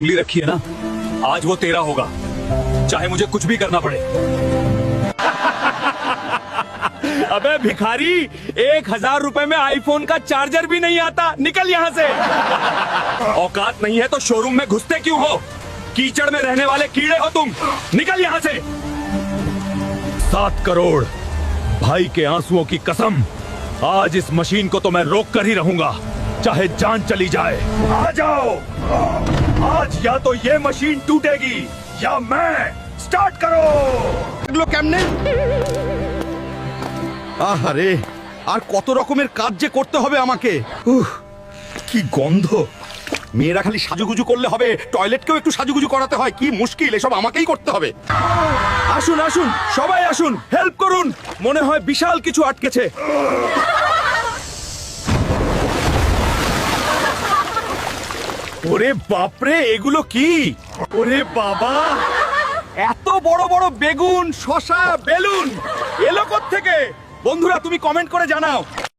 उंगली रखी है ना, आज वो तेरा होगा, चाहे मुझे कुछ भी करना पड़े। अबे भिखारी, 1,000 रुपए में आईफोन का चार्जर भी नहीं आता। निकल यहाँ से। औकात नहीं है तो शोरूम में घुसते क्यों हो? कीचड़ में रहने वाले कीड़े हो तुम। निकल यहाँ से। 7 करोड़ भाई के आंसुओं की कसम, आज इस मशीन को तो मैं रोक कर ही रहूंगा, चाहे जान चली जाए। आ जाओ, आज या तो ये मशीन टूटेगी या मैं। स्टार्ट करो। এগুলো কেমনে? আহারে, আর কত রকমের কাজ যে করতে হবে আমাকে। কি গন্ধ। মেয়েরা খালি সাজুগুজু করলে হবে, টয়লেটকেও একটু সাজুগুজু করাতে হয়। কি মুশকিল, এসব আমাকেই করতে হবে। আসুন আসুন, সবাই আসুন, হেল্প করুন। মনে হয় বিশাল কিছু আটকেছে। ওরে বাপরে, এগুলো কি? ওরে বাবা, এত বড় বড় বেগুন, শসা, বেলুন এলো কোত্থেকে? বন্ধুরা তুমি কমেন্ট করে জানাও।